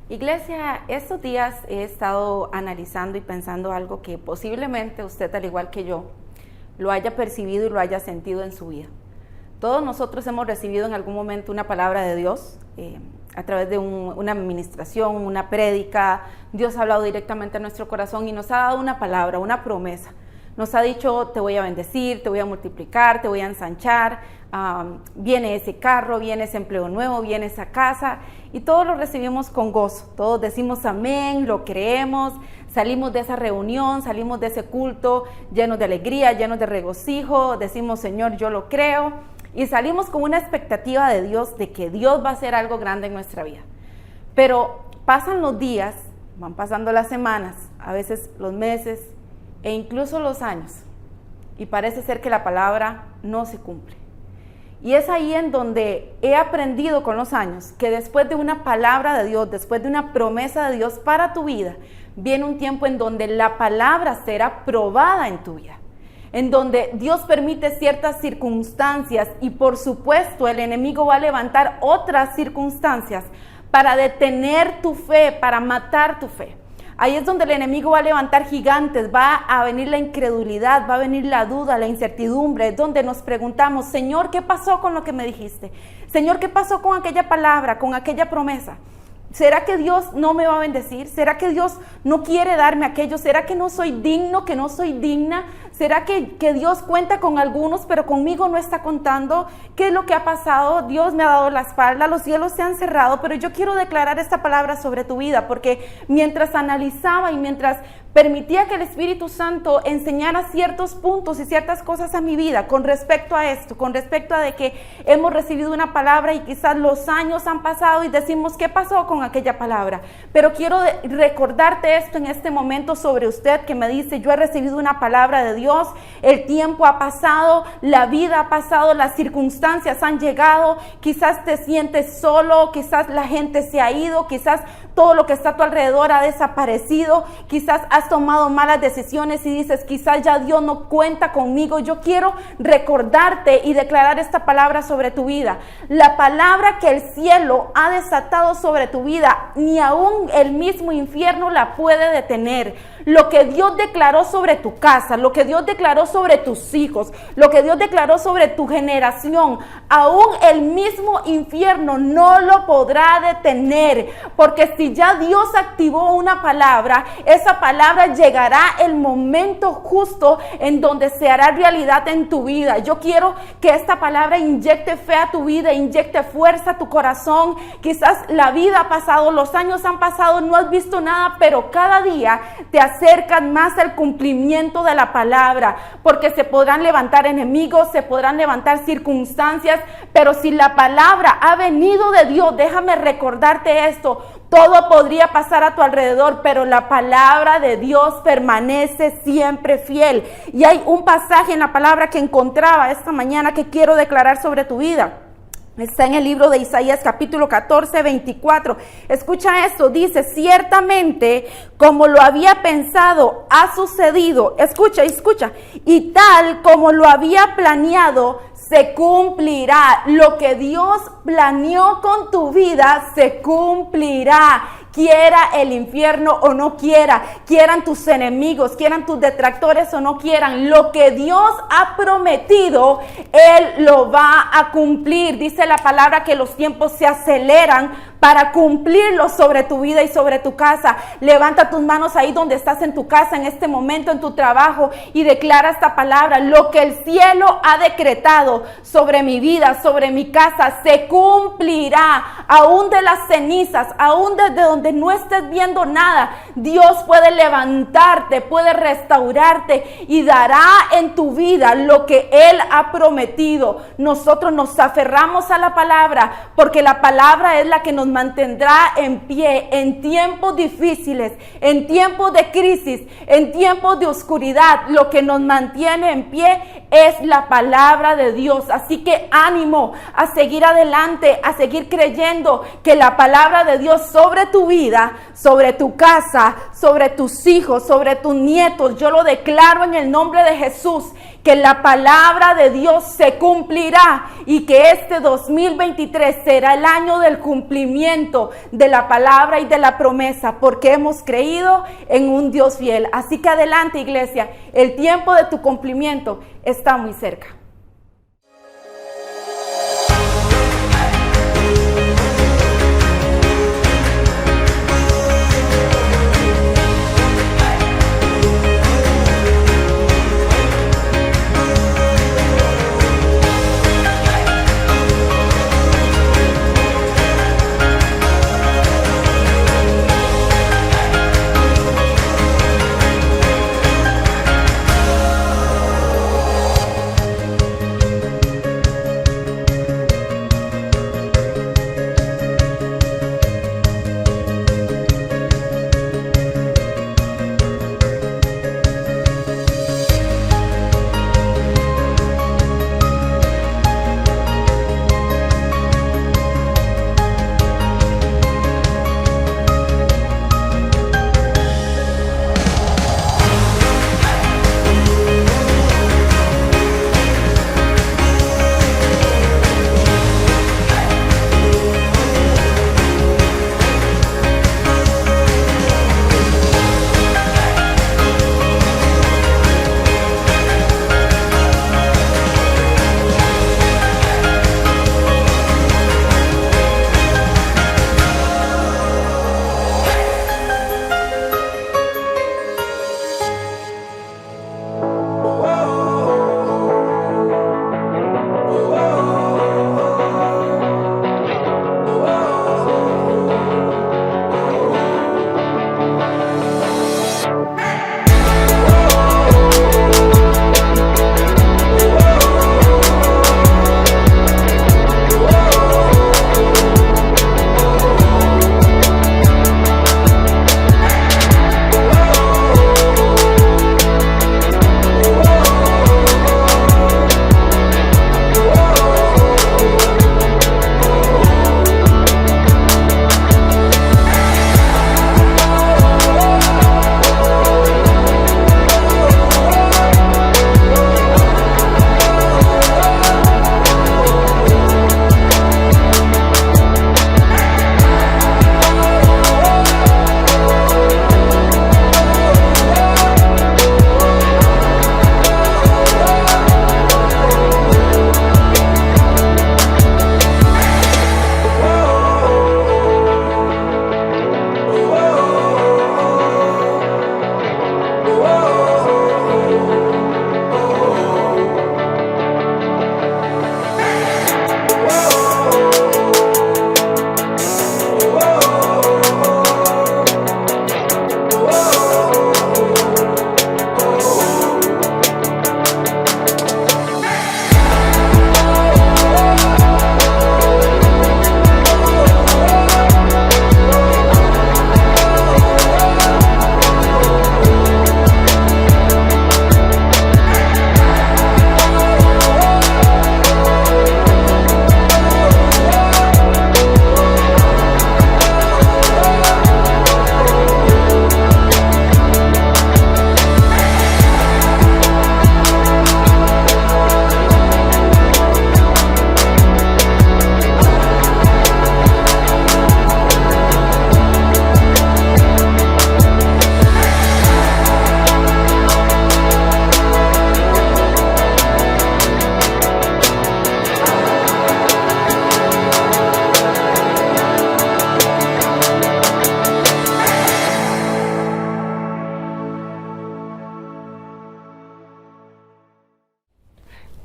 Iglesia, estos días he estado analizando y pensando algo que posiblemente usted, al igual que yo, lo haya percibido y lo haya sentido en su vida. Todos nosotros hemos recibido en algún momento una palabra de Dios a través de una administración, una prédica. Dios ha hablado directamente a nuestro corazón y nos ha dado una palabra, una promesa. Nos ha dicho: te voy a bendecir, te voy a multiplicar, te voy a ensanchar, viene ese carro, viene ese empleo nuevo, viene esa casa, y todos lo recibimos con gozo. Todos decimos amén, lo creemos, salimos de esa reunión, salimos de ese culto llenos de alegría, llenos de regocijo, decimos: Señor, yo lo creo, y salimos con una expectativa de Dios, de que Dios va a hacer algo grande en nuestra vida. Pero pasan los días, van pasando las semanas, a veces los meses, e incluso los años, y parece ser que la palabra no se cumple. Y es ahí en donde he aprendido con los años que después de una palabra de Dios, después de una promesa de Dios para tu vida, viene un tiempo en donde la palabra será probada en tu vida, en donde Dios permite ciertas circunstancias, y por supuesto el enemigo va a levantar otras circunstancias para detener tu fe, para matar tu fe. Ahí es donde el enemigo va a levantar gigantes, va a venir la incredulidad, va a venir la duda, la incertidumbre, donde nos preguntamos: Señor, ¿qué pasó con lo que me dijiste? Señor, ¿qué pasó con aquella palabra, con aquella promesa? ¿Será que Dios no me va a bendecir? ¿Será que Dios no quiere darme aquello? ¿Será que no soy digno, que no soy digna? ¿Será que Dios cuenta con algunos, pero conmigo no está contando? ¿Qué es lo que ha pasado? Dios me ha dado la espalda, los cielos se han cerrado, pero yo quiero declarar esta palabra sobre tu vida, porque mientras analizaba y mientras permitía que el Espíritu Santo enseñara ciertos puntos y ciertas cosas a mi vida con respecto a esto, con respecto a de que hemos recibido una palabra y quizás los años han pasado y decimos: ¿qué pasó con aquella palabra? Pero quiero recordarte esto en este momento sobre usted que me dice: yo he recibido una palabra de Dios, el tiempo ha pasado, la vida ha pasado, las circunstancias han llegado, quizás te sientes solo, quizás la gente se ha ido, quizás todo lo que está a tu alrededor ha desaparecido, quizás has tomado malas decisiones y dices: quizás ya Dios no cuenta conmigo. Yo quiero recordarte y declarar esta palabra sobre tu vida. La palabra que el cielo ha desatado sobre tu vida, ni aún el mismo infierno la puede detener. Lo que Dios declaró sobre tu casa, lo que Dios declaró sobre tus hijos, lo que Dios declaró sobre tu generación, aún el mismo infierno no lo podrá detener, porque si ya Dios activó una palabra, esa palabra llegará el momento justo en donde se hará realidad en tu vida. Yo quiero que esta palabra inyecte fe a tu vida, inyecte fuerza a tu corazón. Quizás la vida ha pasado, los años han pasado, no has visto nada, pero cada día te acercan más al cumplimiento de la palabra, porque se podrán levantar enemigos, se podrán levantar circunstancias, pero si la palabra ha venido de Dios, déjame recordarte esto: todo podría pasar a tu alrededor, pero la palabra de Dios permanece siempre fiel. Y hay un pasaje en la palabra que encontraba esta mañana que quiero declarar sobre tu vida. Está en el libro de Isaías capítulo 14, 24. Escucha esto, dice: ciertamente como lo había pensado, ha sucedido. Escucha, y tal como lo había planeado, se cumplirá. Lo que Dios planeó con tu vida se cumplirá. Quiera el infierno o no quiera, quieran tus enemigos, quieran tus detractores o no quieran, lo que Dios ha prometido, Él lo va a cumplir. Dice la palabra que los tiempos se aceleran para cumplirlo sobre tu vida y sobre tu casa. Levanta tus manos ahí donde estás en tu casa, en este momento, en tu trabajo, y declara esta palabra: lo que el cielo ha decretado sobre mi vida, sobre mi casa, se cumplirá. Aún de las cenizas, aún desde donde no estés viendo nada, Dios puede levantarte, puede restaurarte y dará en tu vida lo que Él ha prometido. Nosotros nos aferramos a la palabra, porque la palabra es la que nos mantendrá en pie en tiempos difíciles, en tiempos de crisis, en tiempos de oscuridad. Lo que nos mantiene en pie es la palabra de Dios. Así que ánimo a seguir adelante, a seguir creyendo que la palabra de Dios sobre tu vida, sobre tu casa, sobre tus hijos, sobre tus nietos, yo lo declaro en el nombre de Jesús, que la palabra de Dios se cumplirá y que este 2023 será el año del cumplimiento de la palabra y de la promesa, porque hemos creído en un Dios fiel. Así que adelante, iglesia, el tiempo de tu cumplimiento está muy cerca.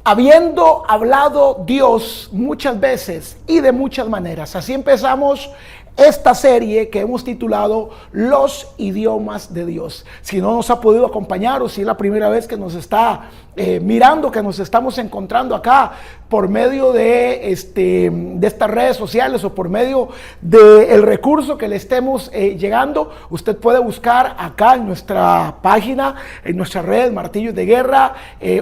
Habiendo hablado Dios muchas veces y de muchas maneras. Así empezamos esta serie que hemos titulado Los idiomas de Dios. Si no nos ha podido acompañar o si es la primera vez que nos está mirando, que nos estamos encontrando acá por medio de estas redes sociales o por medio del recurso que le estemos llegando, usted puede buscar acá en nuestra página, en nuestra red Martillos de Guerra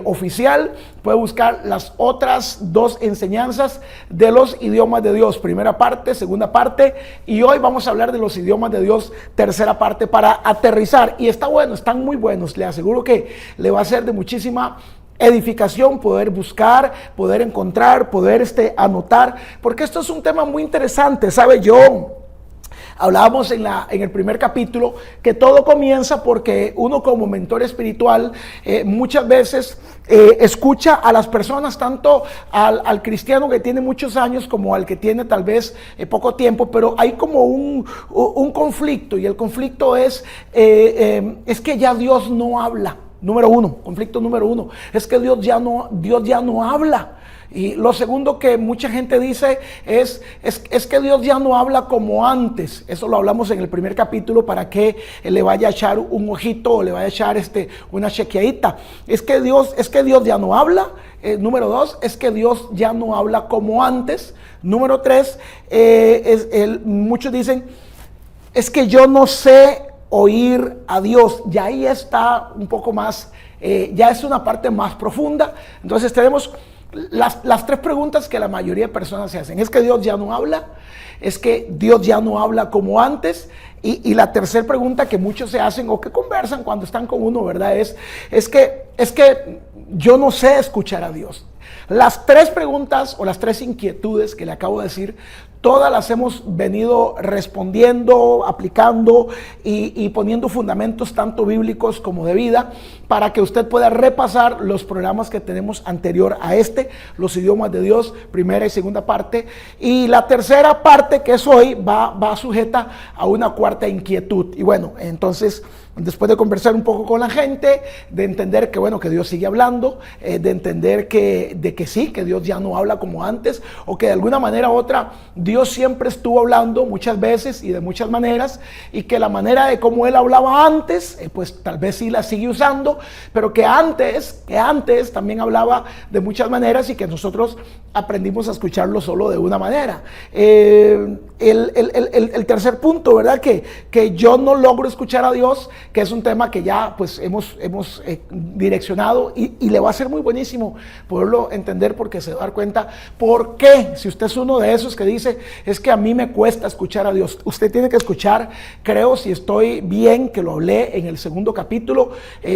oficial, puede buscar las otras dos enseñanzas de los idiomas de Dios, primera parte, segunda parte, y hoy vamos a hablar de los idiomas de Dios, tercera parte, para aterrizar. Y está bueno, están muy buenos, le aseguro que le va a ser de muchísima edificación, poder buscar, poder encontrar, poder anotar, porque esto es un tema muy interesante, ¿sabe? Hablábamos en el primer capítulo que todo comienza porque uno como mentor espiritual muchas veces escucha a las personas, tanto al cristiano que tiene muchos años como al que tiene tal vez poco tiempo, pero hay como un conflicto, y el conflicto es que ya Dios no habla. Conflicto número uno, es que Dios ya no habla. Y lo segundo que mucha gente dice es que Dios ya no habla como antes. Eso lo hablamos en el primer capítulo para que le vaya a echar un ojito o le vaya a echar una chequeadita. Es que Dios ya no habla. Número dos, es que Dios ya no habla como antes. Número tres, muchos dicen, es que yo no sé oír a Dios. Y ahí está un poco más, ya es una parte más profunda. Entonces tenemos las tres preguntas que la mayoría de personas se hacen. Es que Dios ya no habla, es que Dios ya no habla como antes, y la tercera pregunta que muchos se hacen o que conversan cuando están con uno, ¿verdad? Es que yo no sé escuchar a Dios. Las tres preguntas o las tres inquietudes que le acabo de decir, todas las hemos venido respondiendo, aplicando y poniendo fundamentos tanto bíblicos como de vida para que usted pueda repasar los programas que tenemos anterior a los idiomas de Dios, primera y segunda parte. Y la tercera parte, que es hoy, va sujeta a una cuarta inquietud. Y bueno, entonces, después de conversar un poco con la gente, de entender que Dios sigue hablando, de entender que sí, que Dios ya no habla como antes, o que de alguna manera u otra Dios siempre estuvo hablando muchas veces y de muchas maneras, y que la manera de cómo Él hablaba antes, pues tal vez sí la sigue usando, pero que antes también hablaba de muchas maneras y que nosotros aprendimos a escucharlo solo de una manera. El tercer punto, ¿verdad? Que yo no logro escuchar a Dios, que es un tema que ya pues hemos direccionado y le va a ser muy buenísimo poderlo entender, porque se va a dar cuenta por qué. Si usted es uno de esos que dice, es que a mí me cuesta escuchar a Dios, usted tiene que escuchar, creo, si estoy bien, que lo hablé en el segundo capítulo,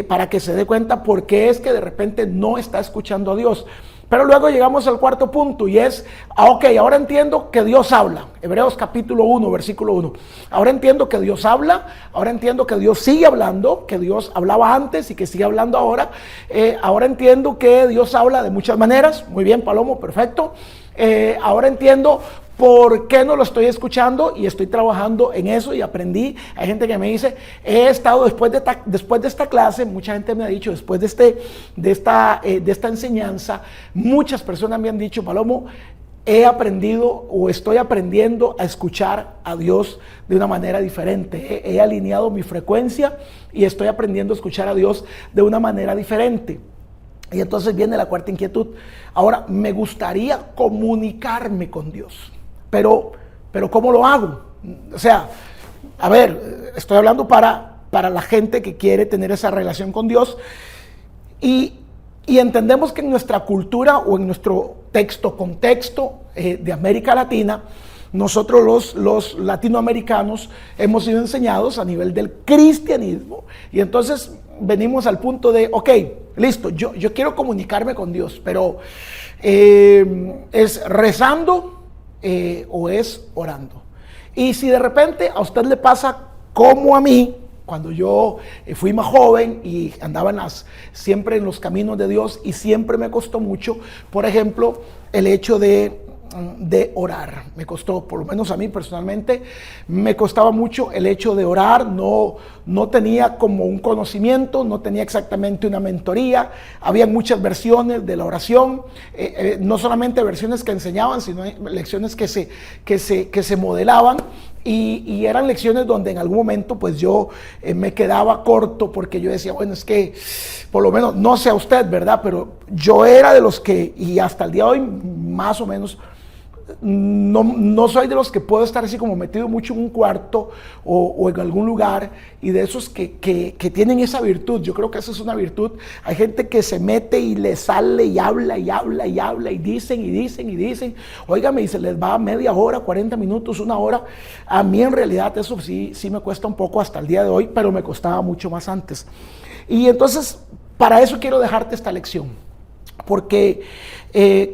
para que se dé cuenta por qué es que de repente no está escuchando a Dios. Pero luego llegamos al cuarto punto, y es, ahora entiendo que Dios habla. Hebreos capítulo 1, versículo 1. Ahora entiendo que Dios habla, ahora entiendo que Dios sigue hablando, que Dios hablaba antes y que sigue hablando ahora. Ahora entiendo que Dios habla de muchas maneras. Muy bien, Palomo, perfecto. Ahora entiendo por qué no lo estoy escuchando, y estoy trabajando en eso y aprendí. Hay gente que me dice, he estado después de esta clase, mucha gente me ha dicho, después de esta enseñanza, muchas personas me han dicho, Palomo, he aprendido o estoy aprendiendo a escuchar a Dios de una manera diferente. He alineado mi frecuencia y estoy aprendiendo a escuchar a Dios de una manera diferente. Y entonces viene la cuarta inquietud. Ahora, me gustaría comunicarme con Dios, pero ¿cómo lo hago? O sea, a ver, estoy hablando para la gente que quiere tener esa relación con Dios, y entendemos que en nuestra cultura o en nuestro contexto de América Latina, nosotros los latinoamericanos hemos sido enseñados a nivel del cristianismo, y entonces venimos al punto de, listo, yo quiero comunicarme con Dios, pero ¿es rezando o es orando? Y si de repente a usted le pasa como a mí, cuando yo fui más joven y andaba siempre en los caminos de Dios, y siempre me costó mucho, por ejemplo, el hecho de orar. Me costó, por lo menos a mí personalmente, me costaba mucho el hecho de orar. No tenía como un conocimiento, no tenía exactamente una mentoría. Había muchas versiones de la oración, no solamente versiones que enseñaban, sino lecciones que se modelaban. Y eran lecciones donde en algún momento pues yo me quedaba corto, porque yo decía, bueno, es que por lo menos, no sé a usted, ¿verdad? Pero yo era de los que, y hasta el día de hoy más o menos, no soy de los que puedo estar así como metido mucho en un cuarto o en algún lugar, y de esos que tienen esa virtud. Yo creo que esa es una virtud. Hay gente que se mete y le sale y habla y habla y habla y dicen. Óigame, y se les va media hora, 40 minutos, una hora. A mí en realidad eso sí me cuesta un poco hasta el día de hoy, pero me costaba mucho más antes. Y entonces, para eso quiero dejarte esta lección. porque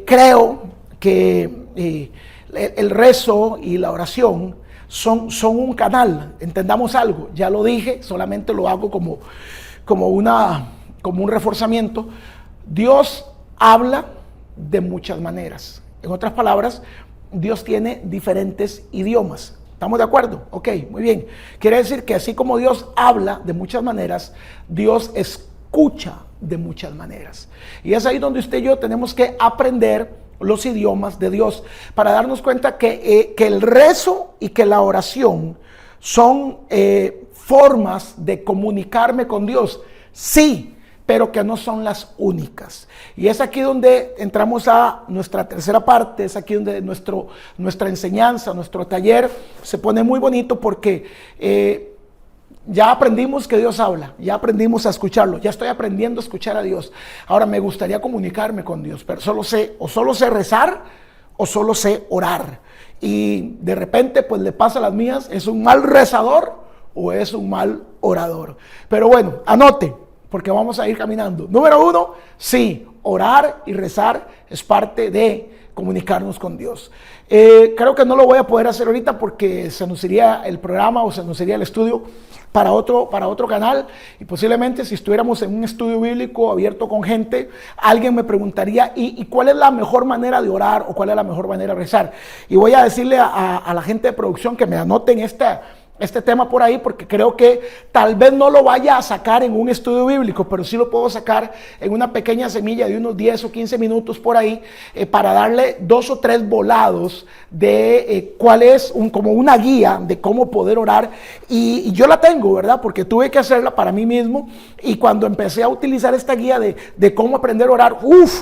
creo que el rezo y la oración son un canal. Entendamos algo, ya lo dije, solamente lo hago como un reforzamiento. Dios habla de muchas maneras. En otras palabras, Dios tiene diferentes idiomas. ¿Estamos de acuerdo? Ok, muy bien. Quiere decir que así como Dios habla de muchas maneras, Dios escucha de muchas maneras. Y es ahí donde usted y yo tenemos que aprender los idiomas de Dios para darnos cuenta que el rezo y que la oración son formas de comunicarme con Dios. Sí, pero que no son las únicas. Y es aquí donde entramos a nuestra tercera parte, es aquí donde nuestra enseñanza, nuestro taller se pone muy bonito porque ya aprendimos que Dios habla, ya aprendimos a escucharlo, ya estoy aprendiendo a escuchar a Dios. Ahora me gustaría comunicarme con Dios, pero solo sé rezar o solo sé orar. Y de repente pues le pasa a las mías, ¿es un mal rezador o es un mal orador? Pero bueno, anote, porque vamos a ir caminando. Número 1, sí, orar y rezar es parte de comunicarnos con Dios. Creo que no lo voy a poder hacer ahorita porque se nos iría el programa o se nos iría el estudio para otro canal, y posiblemente si estuviéramos en un estudio bíblico abierto con gente, alguien me preguntaría ¿y cuál es la mejor manera de orar o cuál es la mejor manera de rezar? Y voy a decirle a la gente de producción que me anoten este tema por ahí, porque creo que tal vez no lo vaya a sacar en un estudio bíblico, pero sí lo puedo sacar en una pequeña semilla de unos 10 o 15 minutos por ahí, para darle 2 o 3 volados de cuál es como una guía de cómo poder orar. Y yo la tengo, ¿verdad? Porque tuve que hacerla para mí mismo, y cuando empecé a utilizar esta guía de cómo aprender a orar,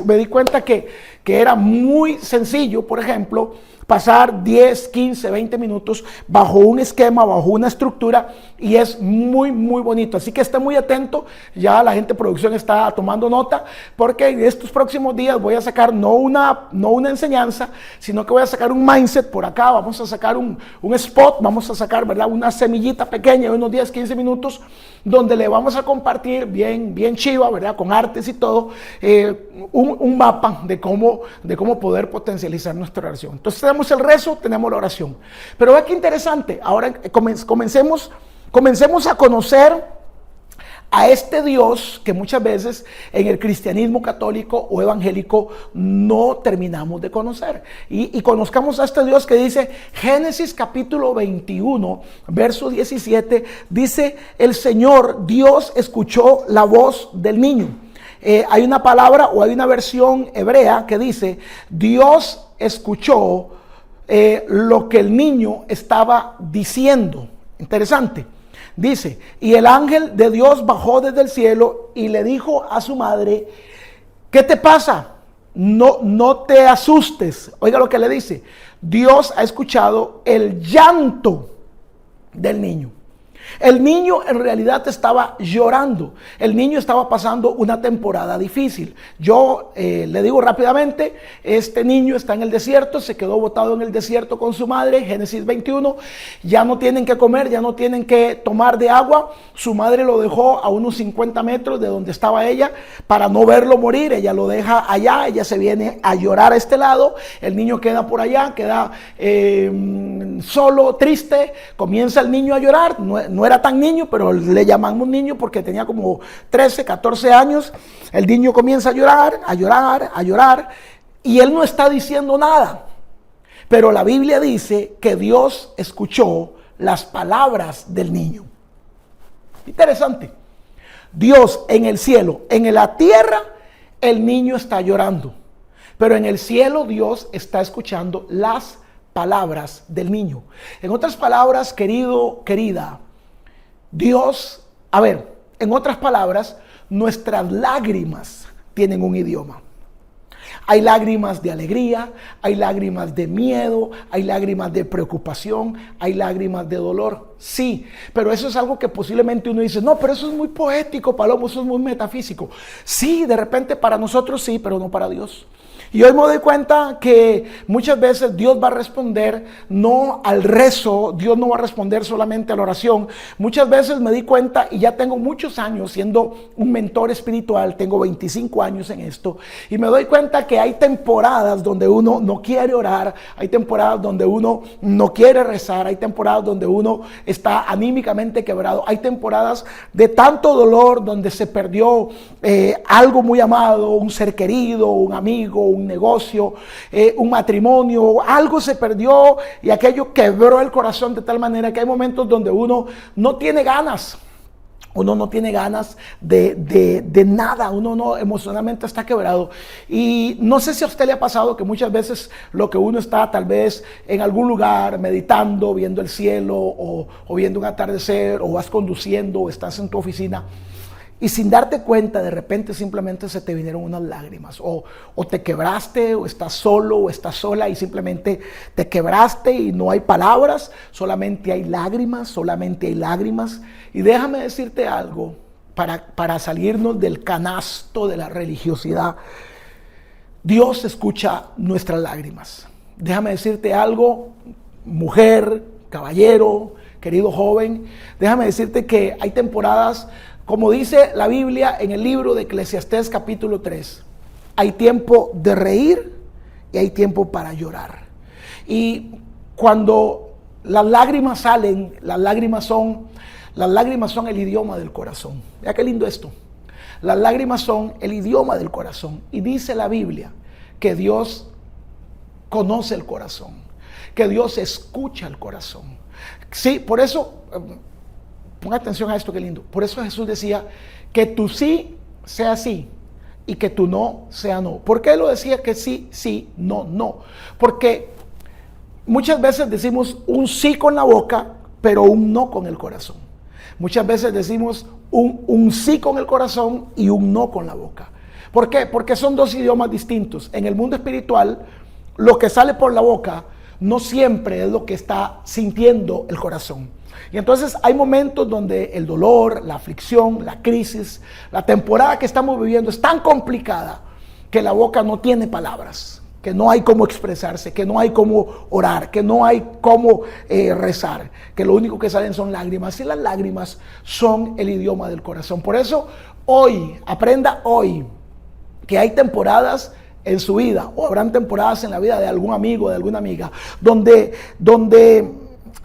me di cuenta que era muy sencillo. Por ejemplo, pasar 10, 15, 20 minutos bajo un esquema, bajo una estructura, y es muy, muy bonito. Así que esté muy atento, ya la gente de producción está tomando nota, porque en estos próximos días voy a sacar no una enseñanza, sino que voy a sacar un mindset por acá, vamos a sacar un spot, vamos a sacar, ¿verdad?, una semillita pequeña de unos 10, 15 minutos, donde le vamos a compartir bien chiva, ¿verdad?, con artes y todo, un mapa de cómo poder potencializar nuestra oración. Entonces tenemos el rezo, tenemos la oración. Pero vea qué interesante, ahora comencemos a conocer a este Dios que muchas veces en el cristianismo católico o evangélico no terminamos de conocer. Y conozcamos a este Dios que dice, Génesis capítulo 21, verso 17, dice, el Señor Dios escuchó la voz del niño. Hay una palabra o hay una versión hebrea que dice, Dios escuchó lo que el niño estaba diciendo. Interesante. Dice, y el ángel de Dios bajó desde el cielo y le dijo a su madre, ¿qué te pasa? No te asustes. Oiga lo que le dice, Dios ha escuchado el llanto del niño. El niño en realidad estaba llorando. El niño estaba pasando una temporada difícil. Yo le digo rápidamente, este niño está en el desierto, se quedó botado en el desierto con su madre, Génesis 21, ya no tienen que comer, ya no tienen que tomar de agua. Su madre lo dejó a unos 50 metros de donde estaba ella para no verlo morir. Ella lo deja allá, ella se viene a llorar a este lado, el niño queda por allá, queda solo, triste, comienza el niño a llorar. No era tan niño, pero le llamamos niño porque tenía como 13, 14 años. El niño comienza a llorar, y él no está diciendo nada. Pero la Biblia dice que Dios escuchó las palabras del niño. Interesante. Dios en el cielo, en la tierra, el niño está llorando. Pero en el cielo Dios está escuchando las palabras del niño. En otras palabras, querido, querida, Dios, en otras palabras, nuestras lágrimas tienen un idioma. Hay lágrimas de alegría, hay lágrimas de miedo, hay lágrimas de preocupación, hay lágrimas de dolor. Sí, pero eso es algo que posiblemente uno dice, no, pero eso es muy poético, Palomo, eso es muy metafísico. Sí, de repente para nosotros sí, pero no para Dios. Y hoy me doy cuenta que muchas veces Dios va a responder no al rezo, Dios no va a responder solamente a la oración. Muchas veces me di cuenta, y ya tengo muchos años siendo un mentor espiritual, tengo 25 años en esto, y me doy cuenta que hay temporadas donde uno no quiere orar, hay temporadas donde uno no quiere rezar, hay temporadas donde uno está anímicamente quebrado, hay temporadas de tanto dolor donde se perdió algo muy amado, un ser querido, un amigo, un negocio, un matrimonio, algo se perdió y aquello quebró el corazón de tal manera que hay momentos donde uno no tiene ganas. Uno no tiene ganas de nada, uno no emocionalmente está quebrado. Y no sé si a usted le ha pasado que muchas veces lo que uno está tal vez en algún lugar meditando, viendo el cielo o viendo un atardecer, o vas conduciendo o estás en tu oficina, y sin darte cuenta, de repente simplemente se te vinieron unas lágrimas. O te quebraste, o estás solo, o estás sola y simplemente te quebraste y no hay palabras, solamente hay lágrimas, solamente hay lágrimas. Y déjame decirte algo, para salirnos del canasto de la religiosidad. Dios escucha nuestras lágrimas. Déjame decirte algo, mujer, caballero, querido joven, déjame decirte que hay temporadas. Como dice la Biblia en el libro de Eclesiastés capítulo 3, hay tiempo de reír y hay tiempo para llorar. Y cuando las lágrimas salen, las lágrimas son el idioma del corazón. Vea qué lindo esto. Las lágrimas son el idioma del corazón. Y dice la Biblia que Dios conoce el corazón, que Dios escucha el corazón. Sí, por eso... Ponga atención a esto, qué lindo. Por eso Jesús decía que tu sí sea sí y que tu no sea no. ¿Por qué lo decía que sí, sí, no, no? Porque muchas veces decimos un sí con la boca, pero un no con el corazón. Muchas veces decimos un sí con el corazón y un no con la boca. ¿Por qué? Porque son dos idiomas distintos. En el mundo espiritual, lo que sale por la boca no siempre es lo que está sintiendo el corazón. Y entonces hay momentos donde el dolor, la aflicción, la crisis, la temporada que estamos viviendo es tan complicada que la boca no tiene palabras, que no hay cómo expresarse, que no hay cómo orar, que no hay cómo rezar, que lo único que salen son lágrimas, y las lágrimas son el idioma del corazón. Por eso hoy, aprenda hoy que hay temporadas en su vida, o habrán temporadas en la vida de algún amigo, de alguna amiga, donde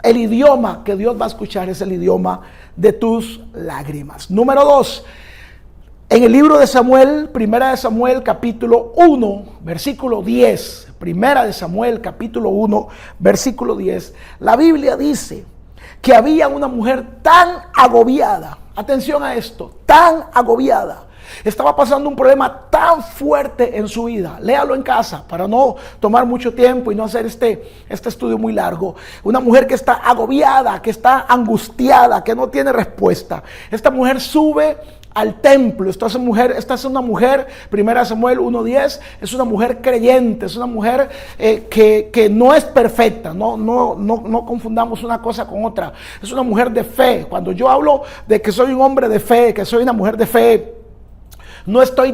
el idioma que Dios va a escuchar es el idioma de tus lágrimas. Número 2, en el libro de Samuel, Primera de Samuel, capítulo 1, versículo 10. Primera de Samuel, capítulo 1, versículo 10. La Biblia dice que había una mujer tan agobiada. Atención a esto, tan agobiada. Estaba pasando un problema tan fuerte en su vida. Léalo en casa para no tomar mucho tiempo y no hacer este estudio muy largo. Una mujer que está agobiada, que está angustiada, que no tiene respuesta. Esta mujer sube al templo. Esta es una mujer, 1 Samuel 1:10, es una mujer creyente, es una mujer que no es perfecta, no confundamos una cosa con otra. Es una mujer de fe. Cuando yo hablo de que soy un hombre de fe, que soy una mujer de fe, yo no estoy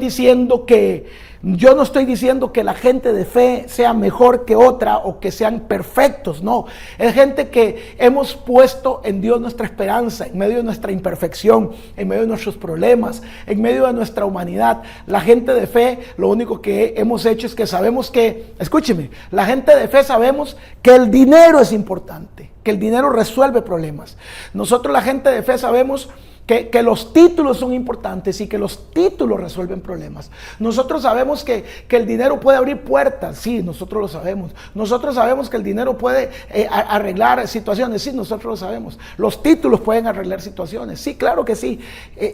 diciendo que la gente de fe sea mejor que otra o que sean perfectos, no. Es gente que hemos puesto en Dios nuestra esperanza, en medio de nuestra imperfección, en medio de nuestros problemas, en medio de nuestra humanidad. La gente de fe, lo único que hemos hecho es que sabemos que, escúcheme, la gente de fe sabemos que el dinero es importante, que el dinero resuelve problemas. Nosotros, la gente de fe, sabemos que los títulos son importantes y que los títulos resuelven problemas. Nosotros sabemos que el dinero puede abrir puertas, sí, nosotros lo sabemos. Nosotros sabemos que el dinero puede arreglar situaciones, sí, nosotros lo sabemos. Los títulos pueden arreglar situaciones, sí, claro que sí.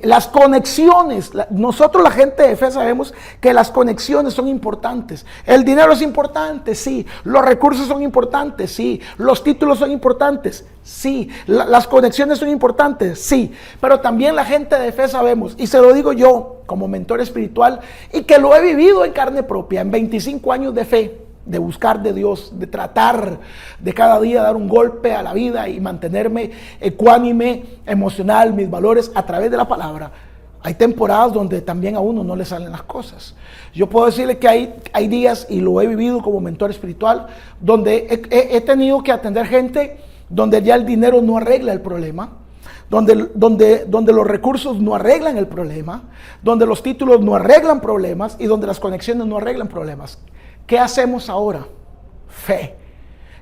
Las conexiones, nosotros, la gente de fe, sabemos que las conexiones son importantes. El dinero es importante, sí. Los recursos son importantes, sí. Los títulos son importantes, sí. Las conexiones son importantes, sí. Pero también la gente de fe sabemos, y se lo digo yo como mentor espiritual, y que lo he vivido en carne propia, en 25 años de fe, de buscar de Dios, de tratar de cada día dar un golpe a la vida y mantenerme ecuánime, emocional, mis valores a través de la palabra. Hay temporadas donde también a uno no le salen las cosas. Yo puedo decirle que hay días, y lo he vivido como mentor espiritual, donde he tenido que atender gente donde ya el dinero no arregla el problema, donde los recursos no arreglan el problema, donde los títulos no arreglan problemas y donde las conexiones no arreglan problemas. ¿Qué hacemos ahora? Fe.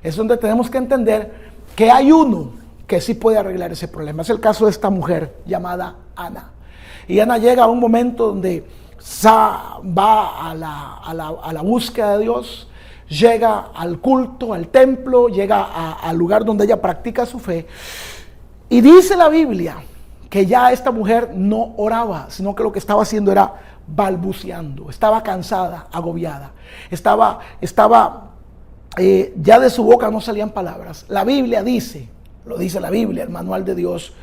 Es donde tenemos que entender que hay uno que sí puede arreglar ese problema. Es el caso de esta mujer llamada Ana. Y Ana llega a un momento donde va a la búsqueda de Dios, llega al culto, al templo, llega al lugar donde ella practica su fe. Y dice la Biblia que ya esta mujer no oraba, sino que lo que estaba haciendo era balbuceando. Estaba cansada, agobiada. Ya de su boca no salían palabras. La Biblia dice, lo dice la Biblia, el manual de Dios,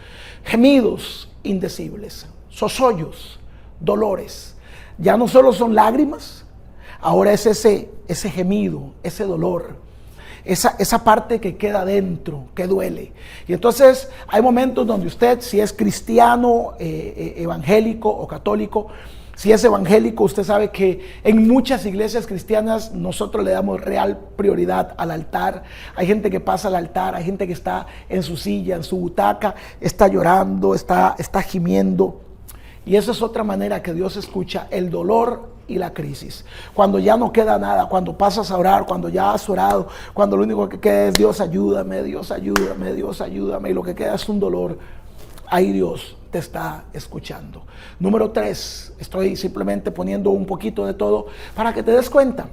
gemidos indecibles, sosollos, dolores. Ya no solo son lágrimas, ahora es ese gemido, ese dolor, esa parte que queda dentro, que duele. Y entonces hay momentos donde usted, si es cristiano, evangélico o católico, si es evangélico, usted sabe que en muchas iglesias cristianas nosotros le damos real prioridad al altar. Hay gente que pasa al altar, hay gente que está en su silla, en su butaca, está llorando, está gimiendo. Y esa es otra manera que Dios escucha el dolor y la crisis. Cuando ya no queda nada, cuando pasas a orar, cuando ya has orado, cuando lo único que queda es Dios ayúdame, Dios ayúdame, Dios ayúdame, y lo que queda es un dolor. Ahí Dios te está escuchando. Número 3, estoy simplemente poniendo un poquito de todo para que te des cuenta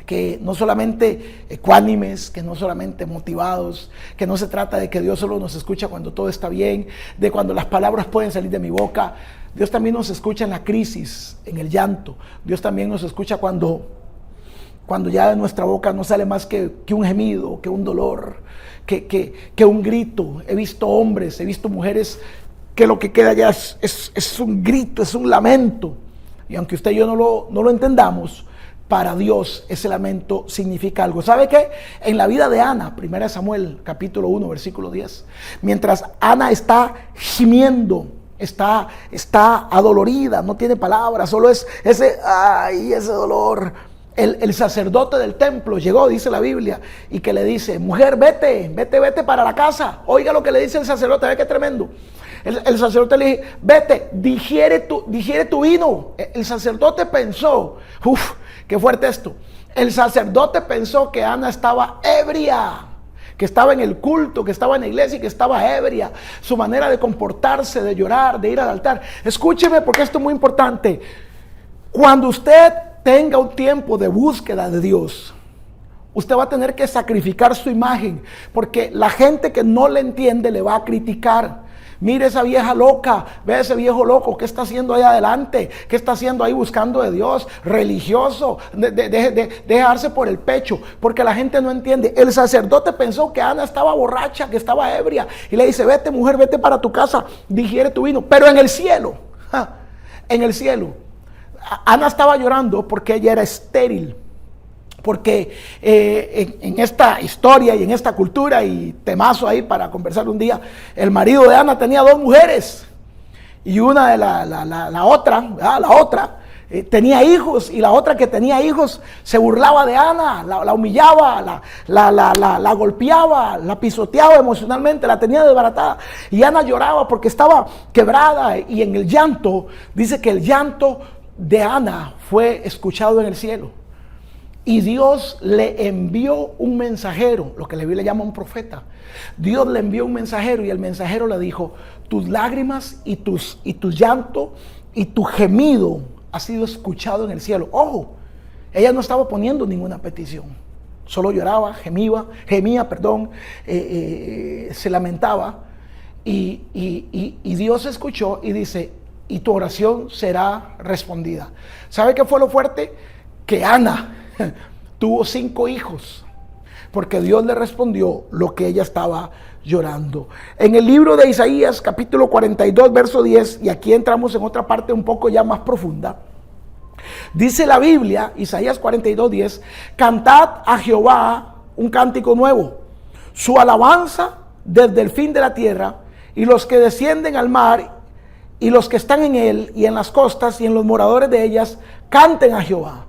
que no solamente ecuánimes, que no solamente motivados, que no se trata de que Dios solo nos escucha cuando todo está bien, de cuando las palabras pueden salir de mi boca. Dios también nos escucha en la crisis, en el llanto. Dios también nos escucha cuando ya de nuestra boca no sale más que un gemido, que un dolor, que un grito. He visto hombres, he visto mujeres que lo que queda ya es un grito, es un lamento. Y aunque usted y yo no lo entendamos, para Dios ese lamento significa algo. ¿Sabe qué? En la vida de Ana, 1 Samuel capítulo 1 versículo 10, mientras Ana está gimiendo, está adolorida, no tiene palabras, solo es ese dolor. El sacerdote del templo llegó, dice la Biblia, y que le dice, mujer, vete para la casa. Oiga lo que le dice el sacerdote, ve qué tremendo. El sacerdote le dice, vete, digiere tu vino. El sacerdote pensó, qué fuerte esto. El sacerdote pensó que Ana estaba ebria, que estaba en el culto, que estaba en la iglesia y que estaba ebria. Su manera de comportarse, de llorar, de ir al altar. Escúcheme porque esto es muy importante. Cuando usted tenga un tiempo de búsqueda de Dios, usted va a tener que sacrificar su imagen, porque la gente que no le entiende le va a criticar. Mire esa vieja loca, ve a ese viejo loco, ¿qué está haciendo ahí adelante? ¿Qué está haciendo ahí buscando de Dios? Religioso, dejarse por el pecho, porque la gente no entiende. El sacerdote pensó que Ana estaba borracha, que estaba ebria, y le dice, vete mujer, vete para tu casa, digiere tu vino. Pero en el cielo, Ana estaba llorando porque ella era estéril. Porque en esta historia y en esta cultura, y temazo ahí para conversar un día, el marido de Ana tenía 2 mujeres. Y una de la otra tenía hijos, y la otra que tenía hijos se burlaba de Ana, la humillaba, la golpeaba, la pisoteaba emocionalmente, la tenía desbaratada. Y Ana lloraba porque estaba quebrada, y en el llanto, dice que el llanto de Ana fue escuchado en el cielo. Y Dios le envió un mensajero, lo que la Biblia llama un profeta. Dios le envió un mensajero y el mensajero le dijo, tus lágrimas y tu llanto y tu gemido ha sido escuchado en el cielo. Ojo, ella no estaba poniendo ninguna petición, solo lloraba, gemía, se lamentaba, y Dios escuchó y dice, y tu oración será respondida. ¿Sabe qué fue lo fuerte? Que Ana tuvo 5 hijos, porque Dios le respondió lo que ella estaba llorando. En el libro de Isaías, capítulo 42, verso 10, y aquí entramos en otra parte un poco ya más profunda, dice la Biblia, Isaías 42, 10, cantad a Jehová un cántico nuevo, su alabanza desde el fin de la tierra, y los que descienden al mar, y los que están en él y en las costas y en los moradores de ellas, canten a Jehová.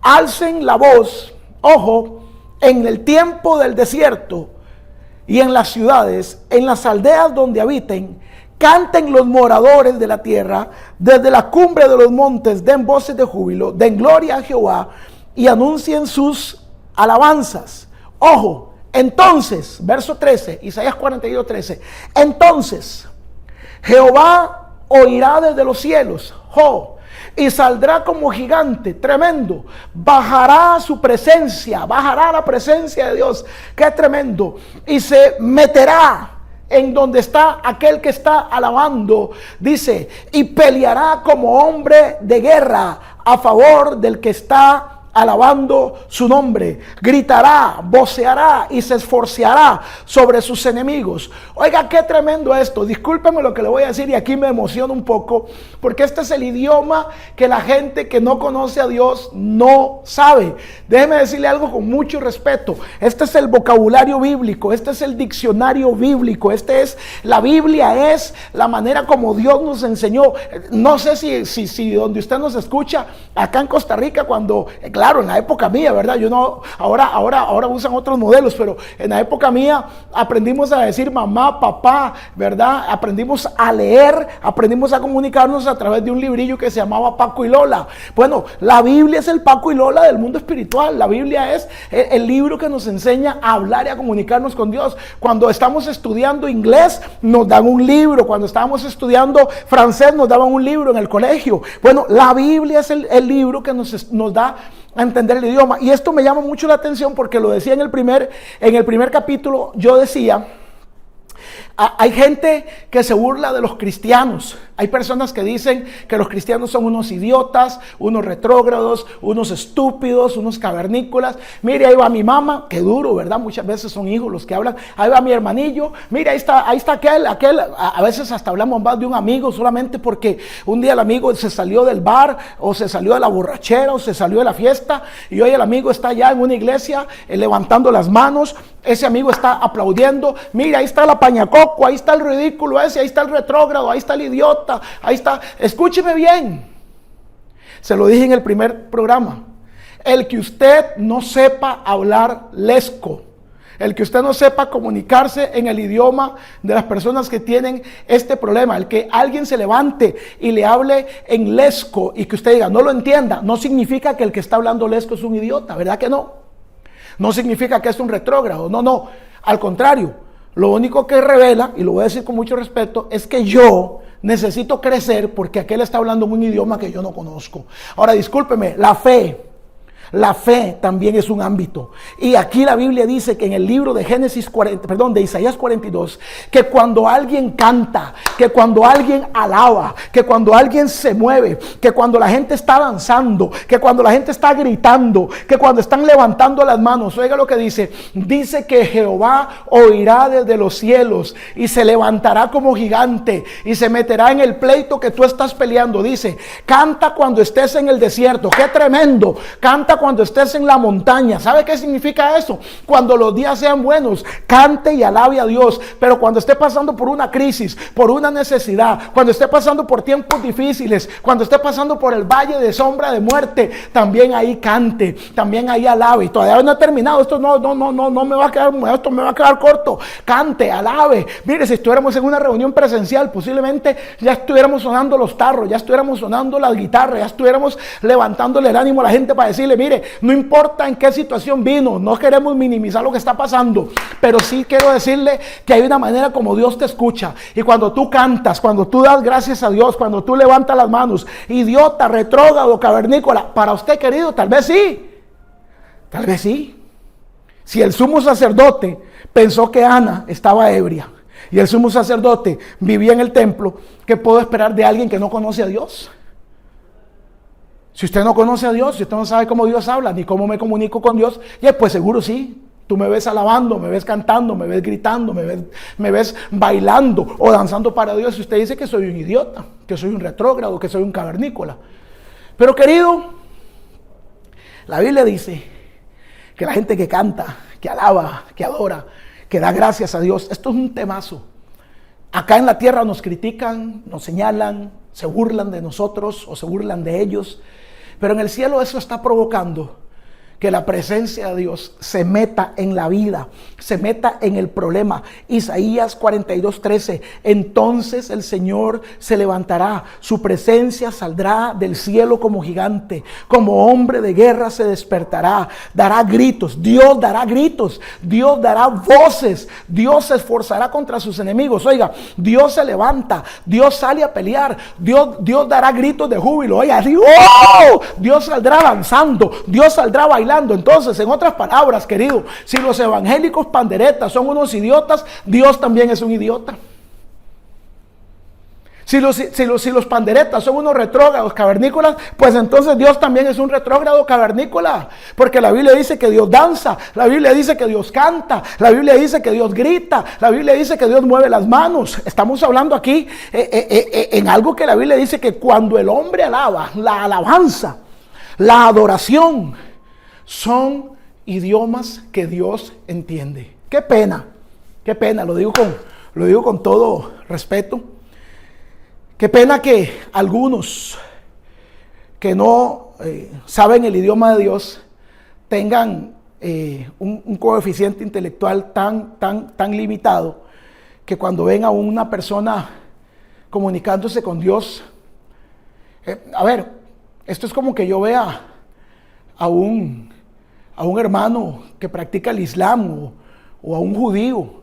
Alcen la voz, ojo, en el tiempo del desierto y en las ciudades, en las aldeas donde habiten, canten los moradores de la tierra, desde la cumbre de los montes, den voces de júbilo, den gloria a Jehová y anuncien sus alabanzas. Ojo, entonces, verso 13, Isaías 42, 13, entonces Jehová oirá desde los cielos, y saldrá como gigante, tremendo, bajará a su presencia, bajará a la presencia de Dios, qué tremendo, y se meterá en donde está aquel que está alabando, dice, y peleará como hombre de guerra a favor del que está alabando su nombre, gritará, voceará y se esforceará sobre sus enemigos. Oiga, qué tremendo esto. Discúlpeme lo que le voy a decir y aquí me emociono un poco, porque este es el idioma que la gente que no conoce a Dios no sabe. Déjeme decirle algo con mucho respeto. Este es el vocabulario bíblico, este es el diccionario bíblico, la Biblia es la manera como Dios nos enseñó. No sé si donde usted nos escucha, acá en Costa Rica, cuando, claro, en la época mía, ¿verdad? Yo no, ahora usan otros modelos, pero en la época mía aprendimos a decir mamá, papá, ¿verdad? Aprendimos a leer, aprendimos a comunicarnos a través de un librillo que se llamaba Paco y Lola. Bueno, la Biblia es el Paco y Lola del mundo espiritual. La Biblia es el libro que nos enseña a hablar y a comunicarnos con Dios. Cuando estamos estudiando inglés, nos dan un libro. Cuando estábamos estudiando francés, nos daban un libro en el colegio. Bueno, la Biblia es el libro que nos da a entender el idioma. Y esto me llama mucho la atención porque lo decía en el primer capítulo. Yo decía, hay gente que se burla de los cristianos. Hay personas que dicen que los cristianos son unos idiotas, unos retrógrados, unos estúpidos, unos cavernícolas. Mire, ahí va mi mamá, qué duro, ¿verdad? Muchas veces son hijos los que hablan. Ahí va mi hermanillo, mire, ahí está aquel. A veces hasta hablamos más de un amigo solamente porque un día el amigo se salió del bar, o se salió de la borrachera, o se salió de la fiesta, y hoy el amigo está allá en una iglesia levantando las manos. Ese amigo está aplaudiendo. Mira, ahí está la pañacoco, ahí está el ridículo ese, ahí está el retrógrado, ahí está el idiota, ahí está. Escúcheme bien. Se lo dije en el primer programa. El que usted no sepa hablar lesco, el que usted no sepa comunicarse en el idioma de las personas que tienen este problema, el que alguien se levante y le hable en lesco y que usted diga no lo entienda, no significa que el que está hablando lesco es un idiota, ¿verdad que no? No significa que es un retrógrado, no, al contrario, lo único que revela, y lo voy a decir con mucho respeto, es que yo necesito crecer porque aquel está hablando un idioma que yo no conozco. Ahora, discúlpeme, la fe también es un ámbito. Y aquí la Biblia dice que en el libro de de Isaías 42, que cuando alguien canta, que cuando alguien alaba, que cuando alguien se mueve, que cuando la gente está danzando, que cuando la gente está gritando, que cuando están levantando las manos, oiga lo que dice que Jehová oirá desde los cielos y se levantará como gigante y se meterá en el pleito que tú estás peleando. Dice, canta cuando estés en el desierto, qué tremendo, canta cuando estés en la montaña. ¿Sabe qué significa eso? Cuando los días sean buenos, cante y alabe a Dios. Pero cuando esté pasando por una crisis, por una necesidad, cuando esté pasando por tiempos difíciles, cuando esté pasando por el valle de sombra de muerte, también ahí cante, también ahí alabe. Y todavía no he terminado. Esto no me va a quedar, esto me va a quedar corto. Cante, alabe. Mire, si estuviéramos en una reunión presencial, posiblemente ya estuviéramos sonando los tarros, ya estuviéramos sonando las guitarras, ya estuviéramos levantándole el ánimo a la gente para decirle, mire, no importa en qué situación vino, no queremos minimizar lo que está pasando, pero sí quiero decirle que hay una manera como Dios te escucha. Y cuando tú cantas, cuando tú das gracias a Dios, cuando tú levantas las manos, idiota, retrógrado, cavernícola, para usted, querido, tal vez sí. Si el sumo sacerdote pensó que Ana estaba ebria y el sumo sacerdote vivía en el templo, ¿qué puedo esperar de alguien que no conoce a Dios? Si usted no conoce a Dios, si usted no sabe cómo Dios habla, ni cómo me comunico con Dios, pues seguro sí. Tú me ves alabando, me ves cantando, me ves gritando, me ves bailando o danzando para Dios. Y usted dice que soy un idiota, que soy un retrógrado, que soy un cavernícola. Pero querido, la Biblia dice que la gente que canta, que alaba, que adora, que da gracias a Dios, esto es un temazo. Acá en la tierra nos critican, nos señalan, se burlan de nosotros o se burlan de ellos. Pero en el cielo eso está provocando que la presencia de Dios se meta en la vida, se meta en el problema. Isaías 42:13, entonces el Señor se levantará, su presencia saldrá del cielo como gigante, como hombre de guerra se despertará, dará gritos, Dios dará gritos, Dios dará voces, Dios se esforzará contra sus enemigos. Oiga, Dios se levanta, Dios sale a pelear, Dios dará gritos de júbilo. Oiga, así, ¡oh! Dios saldrá danzando, Dios saldrá bailando. Entonces, en otras palabras, querido, si los evangélicos panderetas son unos idiotas, Dios también es un idiota. Si los panderetas son unos retrógrados cavernícolas, pues entonces Dios también es un retrógrado cavernícola. Porque la Biblia dice que Dios danza, la Biblia dice que Dios canta, la Biblia dice que Dios grita, la Biblia dice que Dios mueve las manos. Estamos hablando aquí en algo que la Biblia dice que cuando el hombre alaba, la alabanza, la adoración, son idiomas que Dios entiende. Qué pena, lo digo con todo respeto. Qué pena que algunos que no saben el idioma de Dios tengan un coeficiente intelectual tan limitado que cuando ven a una persona comunicándose con Dios, esto es como que yo vea a un hermano que practica el Islam o a un judío,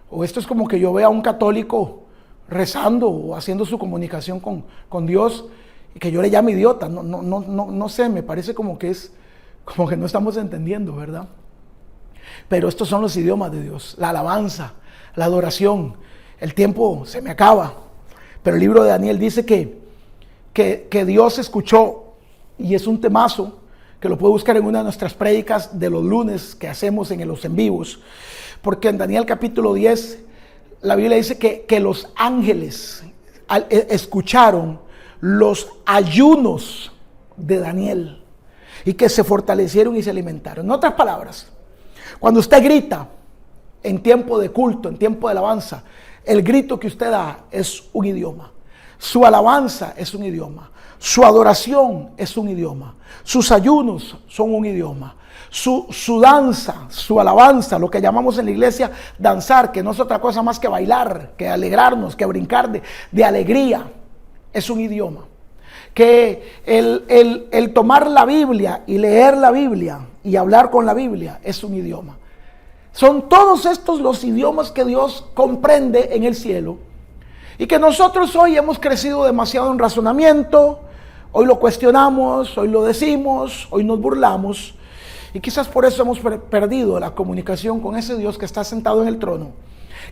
o esto es como que yo vea a un católico rezando o haciendo su comunicación con Dios y que yo le llame idiota. No sé, me parece como que no estamos entendiendo, ¿verdad? Pero estos son los idiomas de Dios: la alabanza, la adoración. El tiempo se me acaba, pero el libro de Daniel dice que Dios escuchó, y es un temazo que lo puede buscar en una de nuestras prédicas de los lunes que hacemos en los en vivos, porque en Daniel capítulo 10 la Biblia dice que los ángeles escucharon los ayunos de Daniel y que se fortalecieron y se alimentaron. En otras palabras, cuando usted grita en tiempo de culto, en tiempo de alabanza, el grito que usted da es un idioma, su alabanza es un idioma, su adoración es un idioma, sus ayunos son un idioma, su danza, su alabanza, lo que llamamos en la iglesia danzar, que no es otra cosa más que bailar, que alegrarnos, que brincar de alegría, es un idioma. Que el tomar la Biblia y leer la Biblia y hablar con la Biblia es un idioma. Son todos estos los idiomas que Dios comprende en el cielo y que nosotros hoy hemos crecido demasiado en razonamiento. Hoy lo cuestionamos, hoy lo decimos, hoy nos burlamos, y quizás por eso hemos perdido la comunicación con ese Dios que está sentado en el trono,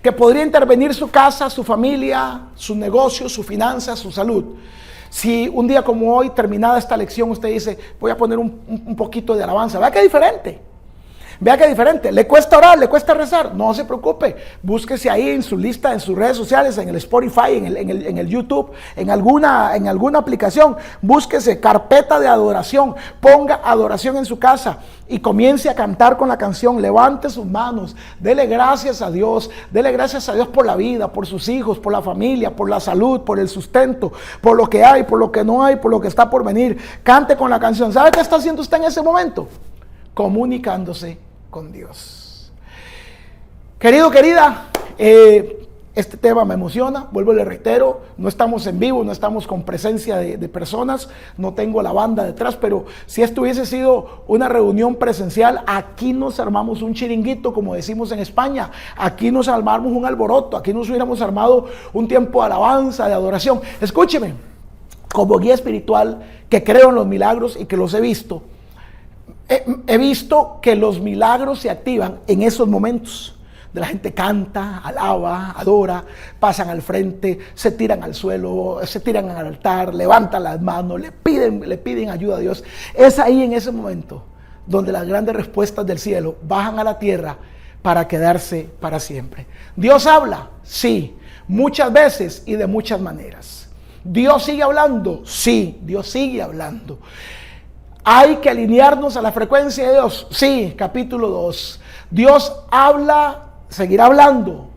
que podría intervenir su casa, su familia, sus negocios, su finanzas, su salud. Si un día como hoy, terminada esta lección, usted dice, voy a poner un poquito de alabanza, vea qué diferente. Vea qué diferente, le cuesta orar, le cuesta rezar, no se preocupe, búsquese ahí en su lista, en sus redes sociales, en el Spotify, en el YouTube, en alguna aplicación, búsquese carpeta de adoración, ponga adoración en su casa y comience a cantar con la canción, levante sus manos, dele gracias a Dios por la vida, por sus hijos, por la familia, por la salud, por el sustento, por lo que hay, por lo que no hay, por lo que está por venir, cante con la canción. ¿Sabe qué está haciendo usted en ese momento? Comunicándose con Dios. Querido, querida, este tema me emociona, vuelvo y le reitero, no estamos en vivo, no estamos con presencia de personas, no tengo la banda detrás, pero si esto hubiese sido una reunión presencial, aquí nos armamos un chiringuito, como decimos en España, aquí nos armamos un alboroto, aquí nos hubiéramos armado un tiempo de alabanza, de adoración. Escúcheme, como guía espiritual que creo en los milagros y que los he visto, he visto que los milagros se activan en esos momentos. La gente canta, alaba, adora, pasan al frente, se tiran al suelo, se tiran al altar, levantan las manos, le piden ayuda a Dios. Es ahí en ese momento donde las grandes respuestas del cielo bajan a la tierra para quedarse para siempre. Dios habla, sí, muchas veces y de muchas maneras. Dios sigue hablando, sí, Dios sigue hablando. Hay que alinearnos a la frecuencia de Dios. Sí, capítulo 2. Dios habla, seguirá hablando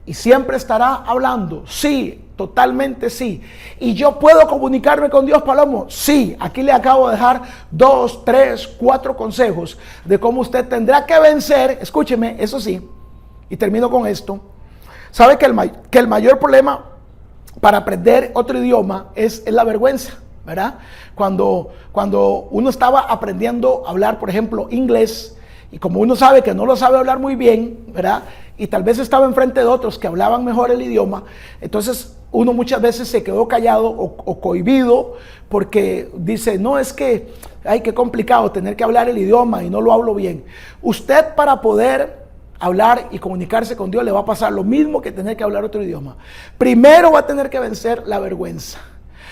y siempre estará hablando. Sí, totalmente sí. ¿Y yo puedo comunicarme con Dios, Palomo? Sí. Aquí le acabo de dejar 2, 3, 4 consejos de cómo usted tendrá que vencer. Escúcheme, eso sí, y termino con esto. ¿Sabe que el mayor problema para aprender otro idioma es la vergüenza, ¿verdad? Cuando uno estaba aprendiendo a hablar, por ejemplo, inglés, y como uno sabe que no lo sabe hablar muy bien, ¿verdad? Y tal vez estaba enfrente de otros que hablaban mejor el idioma, entonces uno muchas veces se quedó callado o cohibido porque dice, no, es que, ay, qué complicado tener que hablar el idioma y no lo hablo bien. Usted, para poder hablar y comunicarse con Dios, le va a pasar lo mismo que tener que hablar otro idioma. Primero va a tener que vencer la vergüenza.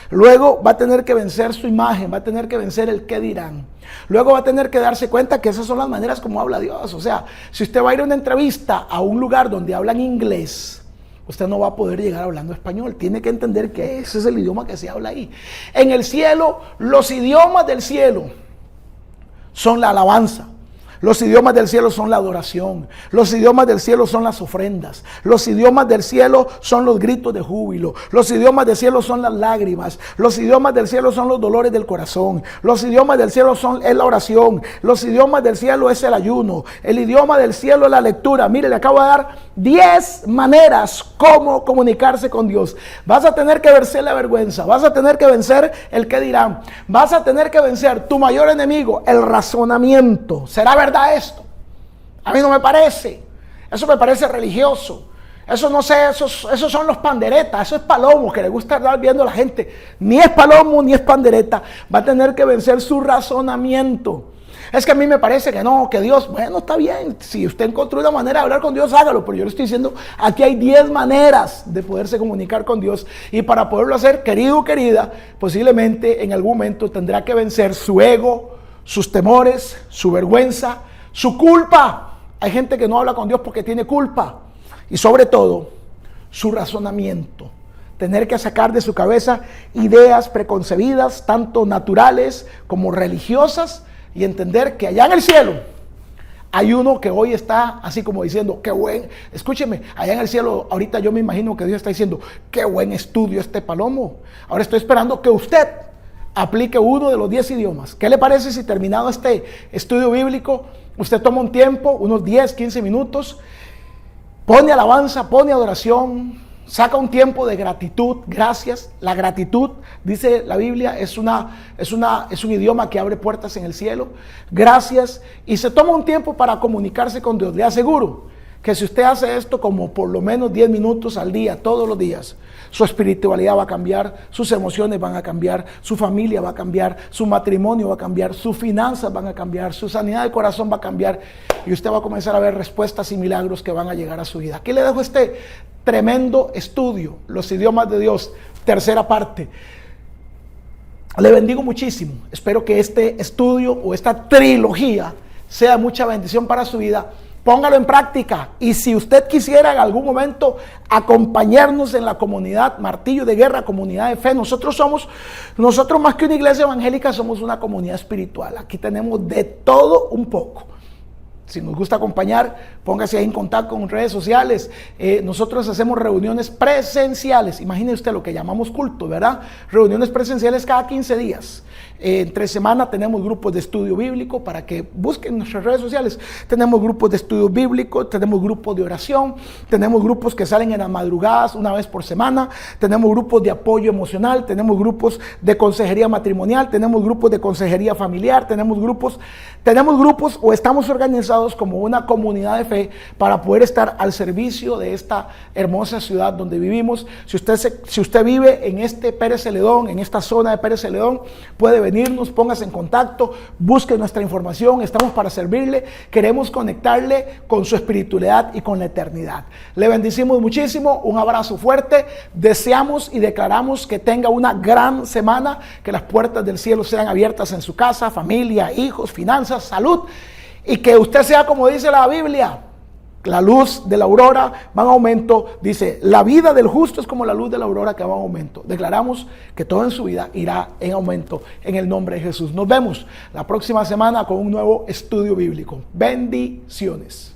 Luego va a tener que vencer su imagen, va a tener que vencer el qué dirán. Luego va a tener que darse cuenta que esas son las maneras como habla Dios. O sea, si usted va a ir a una entrevista a un lugar donde hablan inglés, usted no va a poder llegar hablando español. Tiene que entender que ese es el idioma que se habla ahí. En el cielo, los idiomas del cielo son la alabanza. Los idiomas del cielo son la adoración. Los idiomas del cielo son las ofrendas. Los idiomas del cielo son los gritos de júbilo. Los idiomas del cielo son las lágrimas. Los idiomas del cielo son los dolores del corazón. Los idiomas del cielo es la oración. Los idiomas del cielo es el ayuno. El idioma del cielo es la lectura. Mire, le acabo de dar 10 maneras cómo comunicarse con Dios. Vas a tener que vencer la vergüenza. Vas a tener que vencer el qué dirán. Vas a tener que vencer tu mayor enemigo, el razonamiento. ¿Será verdad esto? A mí no me parece. Eso me parece religioso. Eso no sé, esos son los panderetas. Eso es Palomo, que le gusta estar viendo a la gente. Ni es Palomo ni es pandereta. Va a tener que vencer su razonamiento. Es que a mí me parece que no, que Dios, bueno, está bien. Si usted encontró una manera de hablar con Dios, hágalo. Pero yo le estoy diciendo, aquí hay 10 maneras de poderse comunicar con Dios. Y para poderlo hacer, querido o querida, posiblemente en algún momento tendrá que vencer su ego, sus temores, su vergüenza, su culpa. Hay gente que no habla con Dios porque tiene culpa. Y sobre todo, su razonamiento. Tener que sacar de su cabeza ideas preconcebidas, tanto naturales como religiosas, y entender que allá en el cielo hay uno que hoy está así como diciendo, qué buen, escúcheme, allá en el cielo ahorita yo me imagino que Dios está diciendo, qué buen estudio este Palomo. Ahora estoy esperando que usted aplique uno de los 10 idiomas. ¿Qué le parece si, terminado este estudio bíblico, usted toma un tiempo, unos 10, 15 minutos, pone alabanza, pone adoración, saca un tiempo de gratitud, gracias? La gratitud, dice la Biblia, es un idioma que abre puertas en el cielo. Gracias. Y se toma un tiempo para comunicarse con Dios. Le aseguro que si usted hace esto como por lo menos 10 minutos al día, todos los días, su espiritualidad va a cambiar, sus emociones van a cambiar, su familia va a cambiar, su matrimonio va a cambiar, sus finanzas van a cambiar, su sanidad de corazón va a cambiar y usted va a comenzar a ver respuestas y milagros que van a llegar a su vida. Aquí le dejo este tremendo estudio, los idiomas de Dios, tercera parte. Le bendigo muchísimo. Espero que este estudio o esta trilogía sea mucha bendición para su vida. Póngalo en práctica. Y si usted quisiera en algún momento acompañarnos en la comunidad Martillo de Guerra, comunidad de fe, nosotros más que una iglesia evangélica, somos una comunidad espiritual. Aquí tenemos de todo un poco. Si nos gusta acompañar, póngase ahí en contacto con redes sociales. Nosotros hacemos reuniones presenciales. Imagine usted lo que llamamos culto, ¿verdad? Reuniones presenciales cada 15 días. Entre semana tenemos grupos de estudio bíblico para que busquen nuestras redes sociales. Tenemos grupos de estudio bíblico, tenemos grupos de oración, tenemos grupos que salen en las madrugadas una vez por semana, tenemos grupos de apoyo emocional, tenemos grupos de consejería matrimonial, tenemos grupos de consejería familiar, tenemos grupos o estamos organizados como una comunidad de fe para poder estar al servicio de esta hermosa ciudad donde vivimos. Si usted vive en este Pérez Celedón, en esta zona de Pérez Celedón, puede venirnos, póngase en contacto, busque nuestra información, estamos para servirle, queremos conectarle con su espiritualidad y con la eternidad. Le bendecimos muchísimo, un abrazo fuerte, deseamos y declaramos que tenga una gran semana, que las puertas del cielo sean abiertas en su casa, familia, hijos, finanzas, salud, y que usted sea como dice la Biblia, la luz de la aurora va en aumento. Dice, la vida del justo es como la luz de la aurora que va en aumento. Declaramos que todo en su vida irá en aumento en el nombre de Jesús. Nos vemos la próxima semana con un nuevo estudio bíblico. Bendiciones.